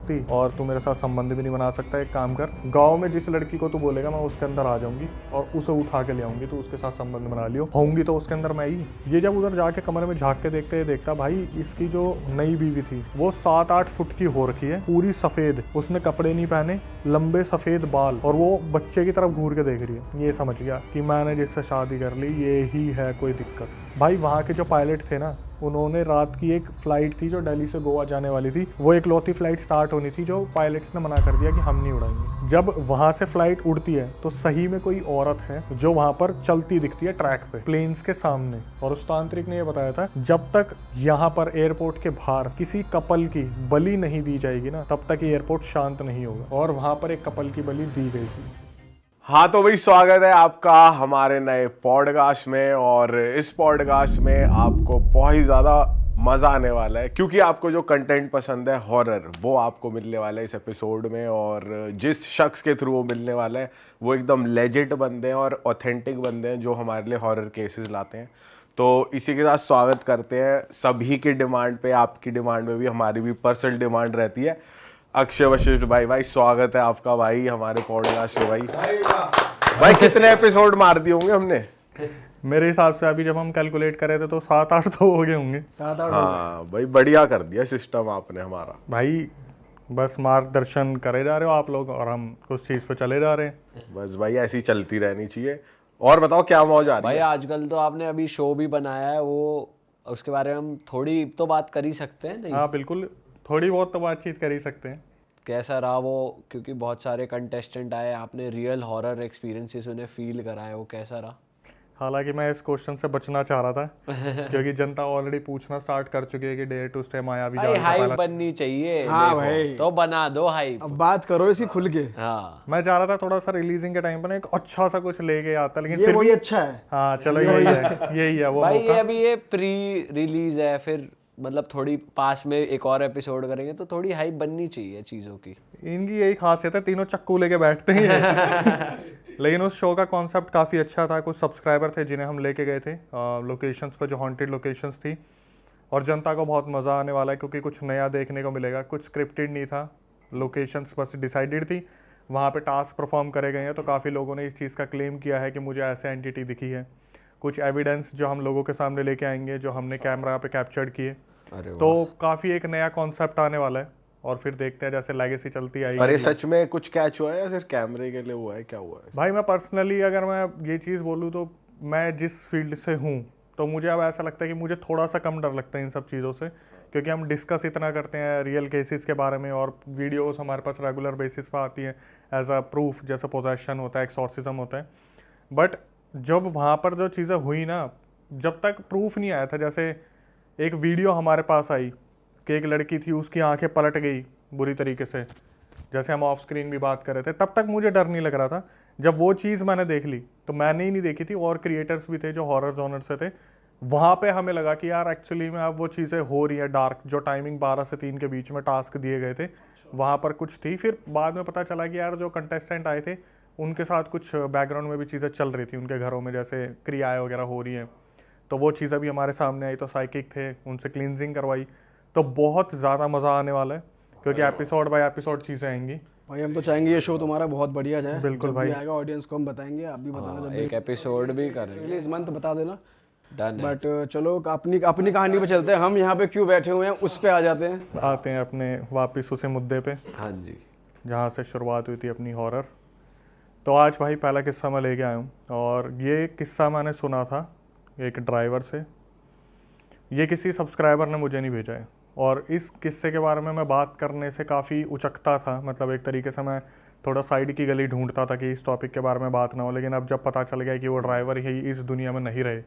सकती और तू मेरे साथ संबंध भी नहीं बना सकता। एक काम कर, गाँव में जिस लड़की को तू बोलेगा मैं उसके अंदर आ जाऊंगी और उसे उठा के ले आऊंगी, तो उसके साथ संबंध बना लियो, होंगी तो उसके अंदर मैं ही। ये जब उधर जाके कमरे में झाँक के देखता भाई इसकी जो नई बीवी थी वो 7-8 फुट की हो रखी है, पूरी सफेद, उसने कपड़े नहीं पहने, लंबे सफेद बाल, और वो बच्चे की तरफ घूर के देख रही है। ये समझ गया कि मैंने जिससे शादी कर ली ये ही है कोई दिक्कत। भाई वहाँ के जो पायलट थे ना, उन्होंने रात की एक फ़्लाइट थी जो दिल्ली से गोवा जाने वाली थी, वो एक लौती फ़्लाइट स्टार्ट होनी थी जो पायलट्स ने मना कर दिया कि हम नहीं उड़ाएंगे। जब वहाँ से फ़्लाइट उड़ती है तो सही में कोई औरत है जो वहाँ पर चलती दिखती है ट्रैक पे, प्लेन्स के सामने। और उस तांत्रिक ने ये बताया था जब तक यहाँ पर एयरपोर्ट के बाहर किसी कपल की बलि नहीं दी जाएगी ना, तब तक एयरपोर्ट शांत नहीं होगा। और वहाँ पर एक कपल की बलि दी गई थी। हाँ तो भाई स्वागत है आपका हमारे नए पॉडकास्ट में। और इस पॉडकास्ट में आपको बहुत ही ज़्यादा मज़ा आने वाला है क्योंकि आपको जो कंटेंट पसंद है हॉरर, वो आपको मिलने वाला है इस एपिसोड में। और जिस शख्स के थ्रू वो मिलने वाला है वो एकदम लेजिट बंदे हैं और ऑथेंटिक बंदे हैं जो हमारे लिए हॉरर केसेस लाते हैं। तो इसी के साथ स्वागत करते हैं सभी की डिमांड पे, आपकी डिमांड पे भी, हमारी भी पर्सनल डिमांड रहती है। अक्षय वशिष्ठ भाई स्वागत है आपका भाई हमारे पॉडकास्ट में। भाई कितने एपिसोड मार दिए होंगे हमने? मेरे हिसाब से अभी जब हम कैलकुलेट करे थे तो 7-8 तो हो गए होंगे। 7-8। हाँ भाई बढ़िया कर दिया सिस्टम आपने हमारा। भाई बस मार्गदर्शन करे जा रहे हो आप लोग और हम उस चीज़ पे चले जा रहे हैं। बस भाई ऐसी चलती रहनी चाहिए। और बताओ क्या मौज आ रही भाई है? आजकल तो आपने अभी शो भी बनाया है, वो उसके बारे में हम थोड़ी तो बात कर ही सकते हैं नहीं? हाँ बिल्कुल, थोड़ी बहुत तो बातचीत कर ही सकते हैं। कैसा रहा वो, क्योंकि बहुत सारे कंटेस्टेंट आए, आपने रियल हॉरर एक्सपीरियंसेस उन्हें फील कराए, वो कैसा रहा? हालांकि मैं इस क्वेश्चन से बचना चाह रहा था क्योंकि जनता ऑलरेडी पूछना स्टार्ट कर चुकी है कि डेयर टू स्टे मायावी भाई जाल का हाइप पहला। बननी चाहिए। हाँ देखो, भाई। तो बना दो हाइप। अब बात करो इसी खुल के। हाँ मैं चाह रहा था थोड़ा सा रिलीजिंग के टाइम पर ना एक अच्छा सा कुछ लेके आता, लेकिन ये फिर वही भी अच्छा है। हाँ चलो यही है वो भाई, ये मौका। अभी ये प्री रिलीज है, फिर मतलब थोड़ी पास में एक और एपिसोड करेंगे तो थोड़ी हाइप बननी चाहिए चीज़ों की। इनकी यही खासियत है, तीनों चक्कू लेके बैठते हैं लेकिन उस शो का कॉन्सेप्ट काफ़ी अच्छा था। कुछ सब्सक्राइबर थे जिन्हें हम लेके गए थे लोकेशंस पर जो हॉन्टेड लोकेशंस थी, और जनता को बहुत मज़ा आने वाला है क्योंकि कुछ नया देखने को मिलेगा। कुछ स्क्रिप्टेड नहीं था, लोकेशंस बस डिसाइडेड थी, वहाँ पे टास्क परफॉर्म करे गए हैं। तो काफ़ी लोगों ने इस चीज़ का क्लेम किया है कि मुझे ऐसे एंटिटी दिखी है। कुछ एविडेंस जो हम लोगों के सामने लेके आएंगे, जो हमने कैमरा पे कैप्चर्ड किए। तो काफ़ी एक नया कॉन्सेप्ट आने वाला है और फिर देखते हैं जैसे लेगेसी चलती आई। अरे सच में कुछ कैच हुआ है या सिर्फ कैमरे के लिए हुआ है, क्या हुआ है? भाई मैं पर्सनली अगर मैं ये चीज़ बोलूँ तो मैं जिस फील्ड से हूँ तो मुझे अब ऐसा लगता है कि मुझे थोड़ा सा कम डर लगता है इन सब चीज़ों से, क्योंकि हम डिस्कस इतना करते हैं रियल केसेस के बारे में और वीडियोस हमारे पास रेगुलर बेसिस पे आती है एज अ प्रूफ, जैसे पोजेशन होता है, एक्सॉर्सिज्म होता है। बट जब वहाँ पर जो चीज़ें हुई ना, जब तक प्रूफ नहीं आया था, जैसे एक वीडियो हमारे पास आई कि एक लड़की थी उसकी आंखें पलट गई बुरी तरीके से, जैसे हम ऑफ स्क्रीन भी बात कर रहे थे, तब तक मुझे डर नहीं लग रहा था। जब वो चीज़ मैंने देख ली, तो मैंने ही नहीं देखी थी, और क्रिएटर्स भी थे जो हॉरर जॉनर से थे, वहाँ पे हमें लगा कि यार एक्चुअली में अब वो चीज़ें हो रही है डार्क। जो टाइमिंग 12 से 3 के बीच में टास्क दिए गए थे वहाँ पर कुछ थी। फिर बाद में पता चला कि यार जो कंटेस्टेंट आए थे उनके साथ कुछ बैकग्राउंड में भी चीज़ें चल रही थी उनके घरों में, जैसे क्रियाएँ वगैरह हो रही हैं। तो वो चीज़ें भी हमारे सामने आई, तो साइकिक थे, उनसे क्लींजिंग करवाई। तो बहुत ज़्यादा मज़ा आने वाला है क्योंकि एपिसोड बाय एपिसोड चीज़ें आएंगी। भाई हम तो चाहेंगे ये शो तुम्हारा बहुत बढ़िया जाए। बिल्कुल जब भाई। भी आएगा ऑडियंस को हम बताएंगे, आप भी बताना जब एक एपिसोड भी करेंगे, रिलीज मंथ बता देना। डन है। बट चलो अपनी अपनी कहानी पे चलते हैं। हम यहाँ पे क्यों बैठे हुए हैं उस पे आ जाते हैं। आते हैं अपने वापस उसी मुद्दे पे हाँ जी। जहाँ से शुरुआत हुई थी अपनी हॉरर। तो आज भाई पहला किस्सा मैं लेके आया हूँ, और ये किस्सा मैंने सुना था एक ड्राइवर से। ये किसी सब्सक्राइबर ने मुझे नहीं भेजा है, और इस किस्से के बारे में मैं बात करने से काफ़ी उचकता था। मतलब एक तरीके से मैं थोड़ा साइड की गली ढूंढता था कि इस टॉपिक के बारे में बात ना हो, लेकिन अब जब पता चल गया कि वो ड्राइवर ही इस दुनिया में नहीं रहे,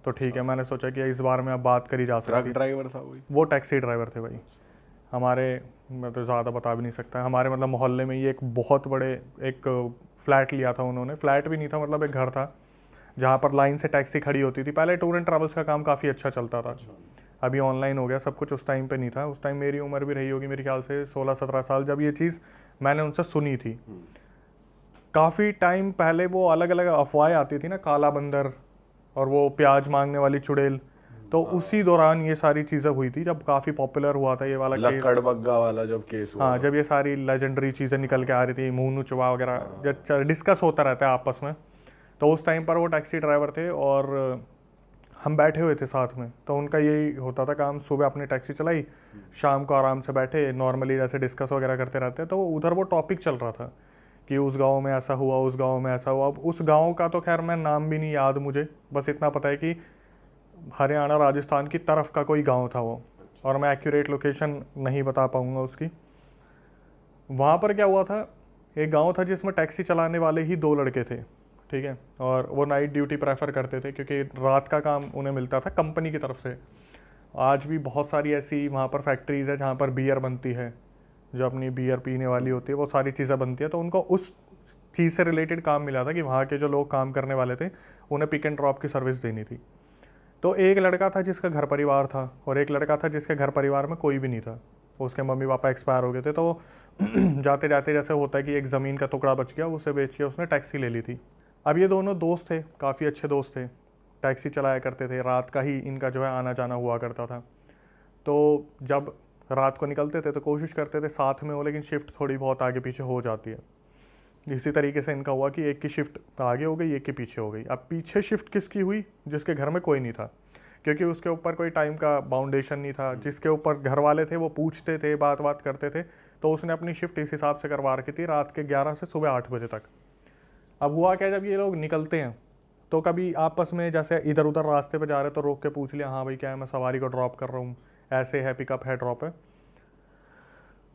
तो ठीक है, मैंने सोचा कि इस बारे में अब बात करी जा सकती ट्रक है। ड्राइवर था वो टैक्सी ड्राइवर थे भाई हमारे, मैं तो ज़्यादा बता भी नहीं सकता, हमारे मतलब मोहल्ले में ही एक बहुत बड़े एक फ्लैट लिया था उन्होंने। फ्लैट भी नहीं था, मतलब एक घर था जहाँ पर लाइन से टैक्सी खड़ी होती थी। पहले टूर एंड ट्रैवल्स का काम काफ़ी अच्छा चलता था, अभी ऑनलाइन हो गया सब कुछ, उस टाइम पे नहीं था। उस टाइम मेरी उम्र भी रही होगी मेरे ख्याल से 16-17 साल, जब ये चीज़ मैंने उनसे सुनी थी। काफ़ी टाइम पहले वो अलग अलग अफवाहें आती थी ना, काला बंदर और वो प्याज मांगने वाली चुड़ैल, तो उसी दौरान ये सारी चीज़ें हुई थी जब काफ़ी पॉपुलर हुआ था ये वाला केस। लक्कड़ बग्गा वाला जब केस हुआ। हाँ, जब ये सारी लेजेंडरी चीज़ें निकल के आ रही थी, मुंह चुबा वगैरह, जब डिस्कस होता रहता है आपस में, तो उस टाइम पर वो टैक्सी ड्राइवर थे और हम बैठे हुए थे साथ में। तो उनका यही होता था काम, सुबह अपनी टैक्सी चलाई, शाम को आराम से बैठे नॉर्मली जैसे डिस्कस वगैरह करते रहते। तो उधर वो टॉपिक चल रहा था कि उस गांव में ऐसा हुआ, उस गांव में ऐसा हुआ। अब उस गांव का तो खैर मैं नाम भी नहीं याद मुझे, बस इतना पता है कि हरियाणा राजस्थान की तरफ का कोई गांव था वो, और मैं एक्यूरेट लोकेशन नहीं बता पाऊंगा उसकी। वहाँ पर क्या हुआ था, एक गांव था जिसमें टैक्सी चलाने वाले ही 2 लड़के थे, ठीक है, और वो नाइट ड्यूटी प्रेफर करते थे क्योंकि रात का काम उन्हें मिलता था कंपनी की तरफ से। आज भी बहुत सारी ऐसी वहाँ पर फैक्ट्रीज़ है जहाँ पर बियर बनती है, जो अपनी बियर पीने वाली होती है, वो सारी चीज़ें बनती है। तो उनको उस चीज़ से रिलेटेड काम मिला था कि वहाँ के जो लोग काम करने वाले थे उन्हें पिक एंड ड्रॉप की सर्विस देनी थी। तो एक लड़का था जिसका घर परिवार था और एक लड़का था जिसके घर परिवार में कोई भी नहीं था, उसके मम्मी पापा एक्सपायर हो गए थे। तो जाते जाते जैसे होता है कि एक ज़मीन का टुकड़ा बच गया, उसे बेच के उसने टैक्सी ले ली थी। अब ये दोनों दोस्त थे, काफ़ी अच्छे दोस्त थे, टैक्सी चलाया करते थे, रात का ही इनका जो है आना जाना हुआ करता था। तो जब रात को निकलते थे तो कोशिश करते थे साथ में हो, लेकिन शिफ्ट थोड़ी बहुत आगे पीछे हो जाती है। इसी तरीके से इनका हुआ कि एक की शिफ्ट आगे हो गई, एक के पीछे हो गई। अब पीछे शिफ्ट किसकी हुई? जिसके घर में कोई नहीं था, क्योंकि उसके ऊपर कोई टाइम का बाउंडेशन नहीं था। जिसके ऊपर घर वाले थे वो पूछते थे, बात करते थे, तो उसने अपनी शिफ्ट इस हिसाब से करवा रखी थी, रात के 11 से सुबह 8 बजे तक। अब हुआ क्या, जब ये लोग निकलते हैं तो कभी आपस में जैसे इधर उधर रास्ते पे जा रहे तो रोक के पूछ लिया, हाँ भाई क्या है, मैं सवारी को ड्रॉप कर रहा हूँ, ऐसे है, पिकअप है, ड्रॉप है।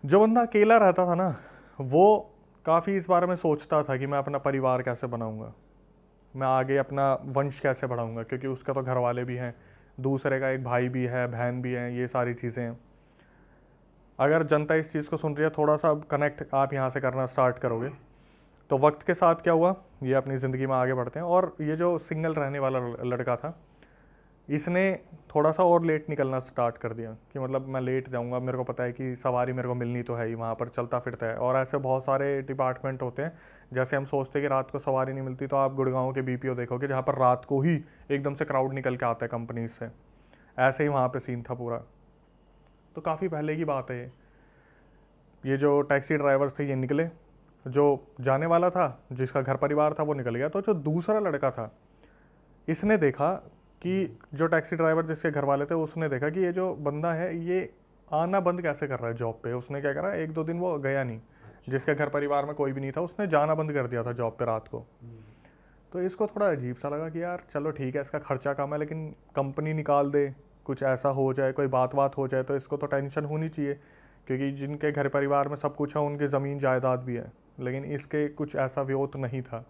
जो बंदा अकेला रहता था ना, वो काफ़ी इस बारे में सोचता था कि मैं अपना परिवार कैसे बनाऊंगा, मैं आगे अपना वंश कैसे बढ़ाऊंगा, क्योंकि उसका तो घर वाले भी हैं, दूसरे का एक भाई भी है, बहन भी है, ये सारी चीज़ें हैं। अगर जनता इस चीज़ को सुन रही है, थोड़ा सा कनेक्ट आप यहाँ से करना स्टार्ट करोगे तो वक्त के साथ क्या हुआ, ये अपनी ज़िंदगी में आगे बढ़ते हैं। और ये जो सिंगल रहने वाला लड़का था, इसने थोड़ा सा और लेट निकलना स्टार्ट कर दिया कि मतलब मैं लेट जाऊंगा, मेरे को पता है कि सवारी मेरे को मिलनी तो है ही, वहाँ पर चलता फिरता है। और ऐसे बहुत सारे डिपार्टमेंट होते हैं, जैसे हम सोचते हैं कि रात को सवारी नहीं मिलती, तो आप गुड़गांव के बीपीओ देखोगे जहाँ पर रात को ही एकदम से क्राउड निकल के आता है कंपनीज से। ऐसे ही वहाँ पर सीन था पूरा। तो काफ़ी पहले की बात है ये जो टैक्सी ड्राइवर्स थे ये निकले, जो जाने वाला था, जिसका घर परिवार था, वो निकल गया। तो जो दूसरा लड़का था, इसने देखा कि जो टैक्सी ड्राइवर जिसके घर वाले थे, उसने देखा कि ये जो बंदा है ये आना बंद कैसे कर रहा है जॉब पे। उसने क्या करा, 1-2 दिन वो गया नहीं, जिसके घर परिवार में कोई भी नहीं था, उसने जाना बंद कर दिया था जॉब पे रात को। तो इसको थोड़ा अजीब सा लगा कि यार चलो ठीक है, इसका खर्चा कम है, लेकिन कंपनी निकाल दे, कुछ ऐसा हो जाए, कोई बात हो जाए तो इसको तो टेंशन होनी चाहिए, क्योंकि जिनके घर परिवार में सब कुछ है उनकी ज़मीन जायदाद भी है, लेकिन इसके कुछ ऐसा व्योत नहीं था।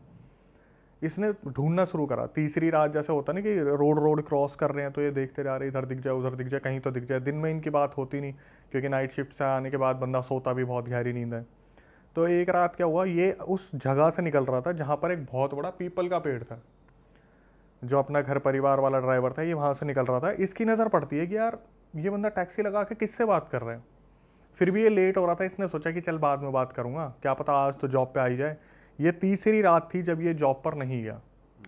इसने ढूंढना शुरू करा। तीसरी रात जैसे होता ना कि रोड क्रॉस कर रहे हैं तो ये देखते जा रहे, इधर दिख जाए, उधर दिख जाए, कहीं तो दिख जाए। दिन में इनकी बात होती नहीं, क्योंकि नाइट शिफ्ट से आने के बाद बंदा सोता भी बहुत गहरी नींद है। तो एक रात क्या हुआ, ये उस जगह से निकल रहा था जहाँ पर एक बहुत बड़ा पीपल का पेड़ था। जो अपना घर परिवार वाला ड्राइवर था, ये वहाँ से निकल रहा था। इसकी नज़र पड़ती है कि यार ये बंदा टैक्सी लगा के किससे बात कर रहा है। फिर भी ये लेट हो रहा था, इसने सोचा कि चल बाद में बात करूँगा, क्या पता आज तो जॉब पे आ ही जाए। ये तीसरी रात थी जब ये जॉब पर नहीं गया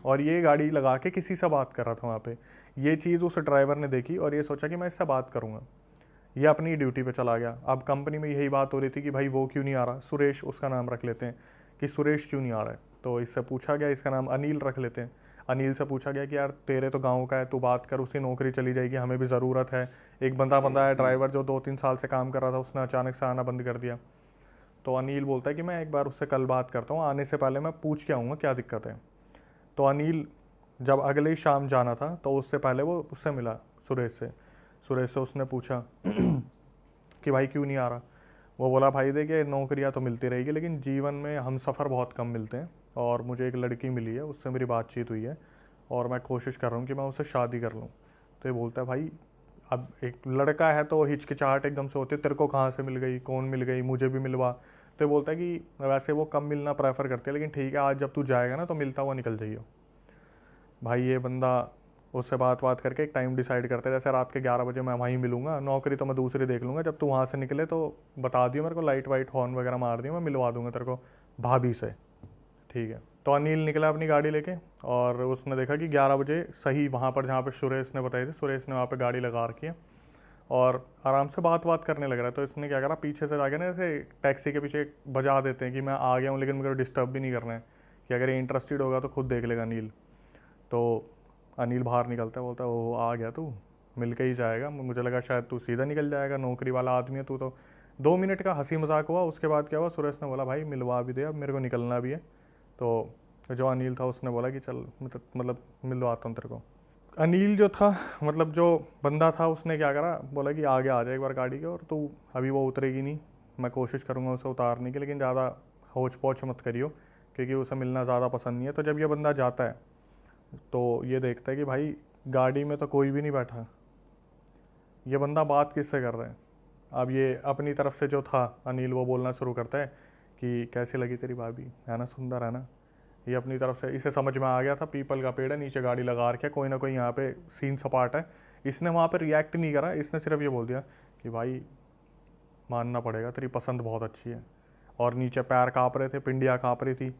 और ये गाड़ी लगा के किसी से बात कर रहा था वहाँ पे। ये चीज़ उस ड्राइवर ने देखी और ये सोचा कि मैं इससे बात करूँगा। ये अपनी ड्यूटी पे चला गया। अब कंपनी में यही बात हो रही थी कि भाई वो क्यों नहीं आ रहा, सुरेश उसका नाम रख लेते हैं कि सुरेश क्यों नहीं आ रहा है। तो इससे पूछा गया, इसका नाम अनिल रख लेते हैं। अनिल से पूछा गया कि यार तेरे तो गाँव का है, तू बात कर, उसकी नौकरी चली जाएगी, हमें भी ज़रूरत है। एक बंदा है ड्राइवर जो 2-3 साल से काम कर रहा था, उसने अचानक से आना बंद कर दिया। तो अनिल बोलता है कि मैं एक बार उससे कल बात करता हूँ, आने से पहले मैं पूछ के आऊँगा क्या दिक्कत है। तो अनिल जब अगले ही शाम जाना था तो उससे पहले वो उससे मिला सुरेश से उसने पूछा कि भाई क्यों नहीं आ रहा। वो बोला भाई देखिए नौकरियाँ तो मिलती रहेगी, लेकिन जीवन में हम सफ़र बहुत कम मिलते हैं, और मुझे एक लड़की मिली है, उससे मेरी बातचीत हुई है और मैं कोशिश कर रहा हूँ कि मैं उससे शादी कर लूँ। तो ये बोलता है भाई अब एक लड़का है तो हिचकिचाहट एकदम से होती है, तेरे को कहाँ से मिल गई, कौन मिल गई, मुझे भी मिलवा। तो बोलता है कि वैसे वो कम मिलना प्रेफर करते हैं, लेकिन ठीक है आज जब तू जाएगा ना तो मिलता हुआ निकल जाइए। भाई ये बंदा उससे बात करके एक टाइम डिसाइड करते हैं, जैसे रात के 11 बजे मैं वहीं मिलूंगा, नौकरी तो मैं दूसरी देख लूँगा, जब तू वहाँ से निकले तो बता दियो मेरे को, लाइट वाइट हॉर्न वगैरह मार दियो, मैं मिलवा दूँगा तेरे को भाभी से, ठीक है। तो अनिल निकला अपनी गाड़ी लेके और उसने देखा कि 11 बजे सही वहाँ पर जहाँ पे सुरेश ने बताई थी, सुरेश ने वहाँ पे गाड़ी लगा रखी है और आराम से बात करने लग रहा है। तो इसने क्या करा, पीछे से जाके ना ऐसे टैक्सी के पीछे बजा देते हैं कि मैं आ गया हूँ लेकिन मेरे को डिस्टर्ब भी नहीं करना है, कि अगर ये इंटरेस्टेड होगा तो खुद देख लेगा अनिल। तो अनिल बाहर निकलता है, बोलता है वो आ गया तू, मिल के ही जाएगा, मुझे लगा शायद तू सीधा निकल जाएगा, नौकरी वाला आदमी है तू। तो 2 मिनट का हंसी मजाक हुआ। उसके बाद क्या हुआ, सुरेश ने बोला भाई मिलवा भी दे, अब मेरे को निकलना भी है। तो जो अनिल था उसने बोला कि चल मतलब मिलवाता हूँ तेरे को। अनिल जो था, मतलब जो बंदा था, उसने क्या करा, बोला कि आगे आ जाए एक बार गाड़ी के, और तू अभी वो उतरेगी नहीं, मैं कोशिश करूँगा उसे उतारने की, लेकिन ज़्यादा होच पोच मत करियो क्योंकि उसे मिलना ज़्यादा पसंद नहीं है। तो जब ये बंदा जाता है तो ये देखता है कि भाई गाड़ी में तो कोई भी नहीं बैठा, ये बंदा बात किससे कर रहा है। अब ये अपनी तरफ से जो था अनिल, वो बोलना शुरू करता है कि कैसी लगी तेरी भाभी, है ना, सुंदर है ना। ये अपनी तरफ से, इसे समझ में आ गया था पीपल का पेड़ है, नीचे गाड़ी लगा रखा है, कोई ना कोई यहाँ पे सीन सपाट है। इसने वहाँ पे रिएक्ट नहीं करा, इसने सिर्फ ये बोल दिया कि भाई मानना पड़ेगा तेरी पसंद बहुत अच्छी है। और नीचे पैर काँप रहे थे, पिंडियाँ काँप रही थी।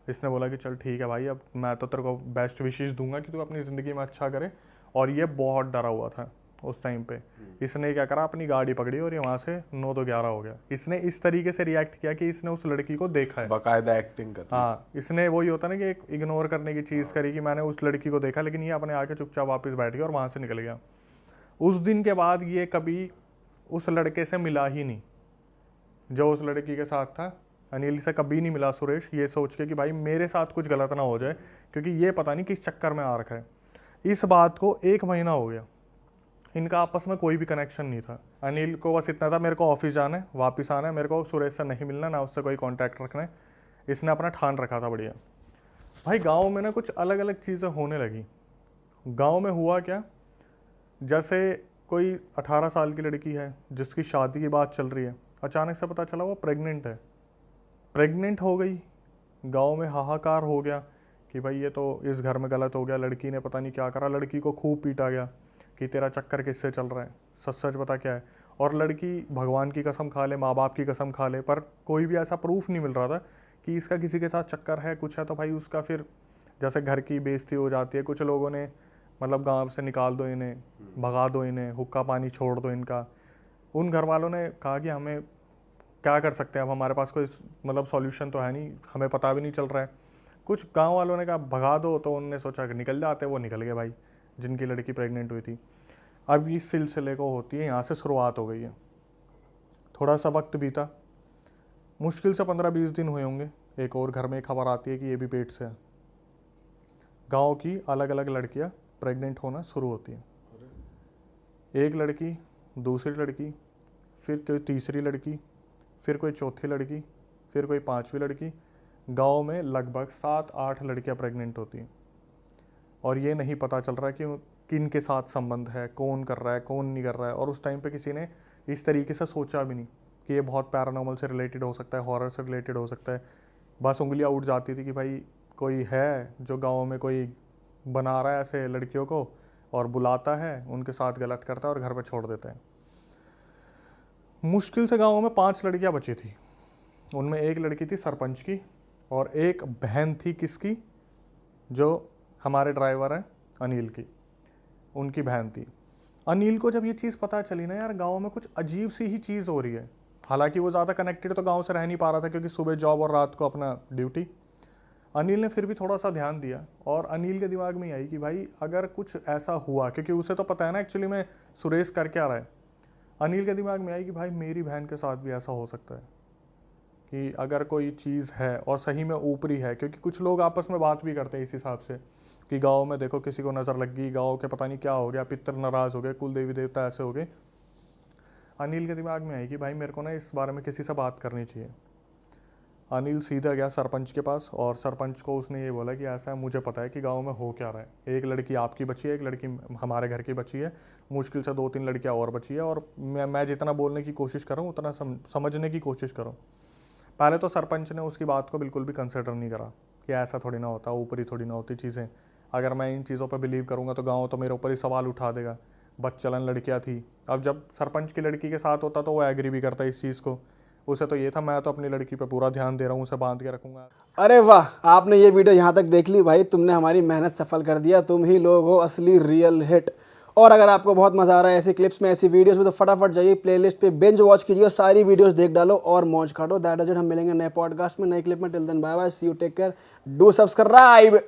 इसने बोला कि चल ठीक है भाई, अब मैं तो तेरे को बेस्ट विशेष दूंगा कि तू अपनी ज़िंदगी में अच्छा करे। और ये बहुत डरा हुआ था उस टाइम पे। इसने क्या करा, अपनी गाड़ी पकड़ी और ये वहाँ से 9 तो 11 हो गया। इसने इस तरीके से रिएक्ट किया कि इसने उस लड़की को देखा है, बाकायदा एक्टिंग कर। हाँ, इसने वही होता ना कि एक इग्नोर करने की चीज़ करी कि मैंने उस लड़की को देखा, लेकिन ये अपने आके चुपचाप वापस बैठ गया और वहाँ से निकल गया। उस दिन के बाद ये कभी उस लड़के से मिला ही नहीं जो उस लड़की के साथ था। अनिल से कभी नहीं मिला सुरेश, ये सोच के कि भाई मेरे साथ कुछ गलत ना हो जाए, क्योंकि ये पता नहीं किस चक्कर में आ रखा है। इस बात को 1 महीना हो गया, इनका आपस में कोई भी कनेक्शन नहीं था। अनिल को बस इतना था, मेरे को ऑफिस जाना है, वापस आना है, मेरे को सुरेश से नहीं मिलना, ना उससे कोई कांटेक्ट रखना है। इसने अपना ठान रखा था बढ़िया। भाई गांव में ना कुछ अलग अलग चीज़ें होने लगी। गांव में हुआ क्या, जैसे कोई 18 साल की लड़की है जिसकी शादी की बात चल रही है, अचानक से पता चला वो प्रेग्नेंट है। प्रेग्नेंट हो गई, गांव में हाहाकार हो गया कि भाई ये तो इस घर में गलत हो गया, लड़की ने पता नहीं क्या करा, लड़की को खूब पीटा गया कि तेरा चक्कर किससे चल रहा है, सच सच बता क्या है। और लड़की भगवान की कसम खा ले, माँ बाप की कसम खा ले, पर कोई भी ऐसा प्रूफ नहीं मिल रहा था कि इसका किसी के साथ चक्कर है, कुछ है। तो भाई उसका फिर जैसे घर की बेइज्जती हो जाती है, कुछ लोगों ने मतलब गांव से निकाल दो इन्हें, भगा दो इन्हें, हुक्का पानी छोड़ दो इनका। उन घर वालों ने कहा कि हमें क्या कर सकते हैं, अब हमारे पास कोई मतलब सॉल्यूशन तो है नहीं, हमें पता भी नहीं चल रहा है। कुछ गांव वालों ने कहा भगा दो, तो उन्होंने सोचा कि निकल जाते, वो निकल गए भाई, जिनकी लड़की प्रेग्नेंट हुई थी। अब इस सिलसिले को होती है, यहाँ से शुरुआत हो गई है। थोड़ा सा वक्त बीता, मुश्किल से 15-20 दिन हुए होंगे, एक और घर में खबर आती है कि ये भी पेट से है। गाँव की अलग अलग लड़कियाँ प्रेग्नेंट होना शुरू होती हैं। एक लड़की, दूसरी लड़की, फिर कोई तीसरी लड़की, फिर कोई चौथी लड़की, फिर कोई 5वीं लड़की। गांव में लगभग 7-8 लड़कियां प्रेग्नेंट होती हैं और ये नहीं पता चल रहा है कि किन के साथ संबंध है, कौन कर रहा है, कौन नहीं कर रहा है। और उस टाइम पे किसी ने इस तरीके से सोचा भी नहीं कि ये बहुत पैरानॉर्मल से रिलेटेड हो सकता है, हॉरर से रिलेटेड हो सकता है। बस उंगलियां उठ जाती थी कि भाई कोई है जो गाँव में कोई बना रहा है ऐसे लड़कियों को और बुलाता है, उनके साथ गलत करता है और घर पर छोड़ देता है। मुश्किल से गाँव में 5 लड़कियां बची थी। उनमें एक लड़की थी सरपंच की और एक बहन थी किसकी, जो हमारे ड्राइवर हैं अनिल की, उनकी बहन थी। अनिल को जब ये चीज़ पता चली ना यार, गांव में कुछ अजीब सी ही चीज़ हो रही है। हालांकि वो ज़्यादा कनेक्टेड तो गांव से रह नहीं पा रहा था क्योंकि सुबह जॉब और रात को अपना ड्यूटी। अनिल ने फिर भी थोड़ा सा ध्यान दिया और अनिल के दिमाग में आई कि भाई अगर कुछ ऐसा हुआ, क्योंकि उसे तो पता है ना एक्चुअली में सुरेश कर क्या रहा है। अनिल के दिमाग में आई कि भाई मेरी बहन के साथ भी ऐसा हो सकता है कि अगर कोई चीज़ है और सही में ऊपरी है, क्योंकि कुछ लोग आपस में बात भी करते हैं इस हिसाब से कि गांव में देखो किसी को नज़र लग गई, गांव के पता नहीं क्या हो गया, पितर नाराज़ हो गए, कुल देवी देवता ऐसे हो गए। अनिल के दिमाग में आई कि भाई मेरे को ना इस बारे में किसी से बात करनी चाहिए। अनिल सीधा गया सरपंच के पास और सरपंच को उसने ये बोला कि ऐसा है, मुझे पता है कि गांव में हो क्या रहा है। एक लड़की आपकी बची है, एक लड़की हमारे घर की बची है, मुश्किल से 2-3 लड़कियां और बची है, और मैं जितना बोलने की कोशिश करूँ उतना समझने की कोशिश करूँ। पहले तो सरपंच ने उसकी बात को बिल्कुल भी कंसिडर नहीं करा कि ऐसा थोड़ी ना होता, ऊपरी थोड़ी ना होती चीज़ें, अगर मैं इन चीज़ों पर बिलीव करूँगा तो गाँव तो मेरे ऊपर ही सवाल उठा देगा। बच्चलन लड़कियाँ थी। अब जब सरपंच की लड़की के साथ होता तो वो एग्री भी करता इस चीज़ को, उसे तो ये था मैं तो अपनी लड़की पे पूरा ध्यान दे रहा हूँ, उसे बांध के रखूंगा। अरे वाह, आपने ये वीडियो यहाँ तक देख ली भाई, तुमने हमारी मेहनत सफल कर दिया। तुम ही लोग हो असली रियल हिट। और अगर आपको बहुत मजा आ रहा है ऐसी क्लिप्स में, ऐसी वीडियोस में, तो फटाफट जाइए प्लेलिस्ट पे बिंज वॉच कीजिए, सारी वीडियोस देख डालो और मौज काटो। That is it. हम मिलेंगे नए पॉडकास्ट में, नए क्लिप में। Till then bye bye, see you, take care, do subscribe.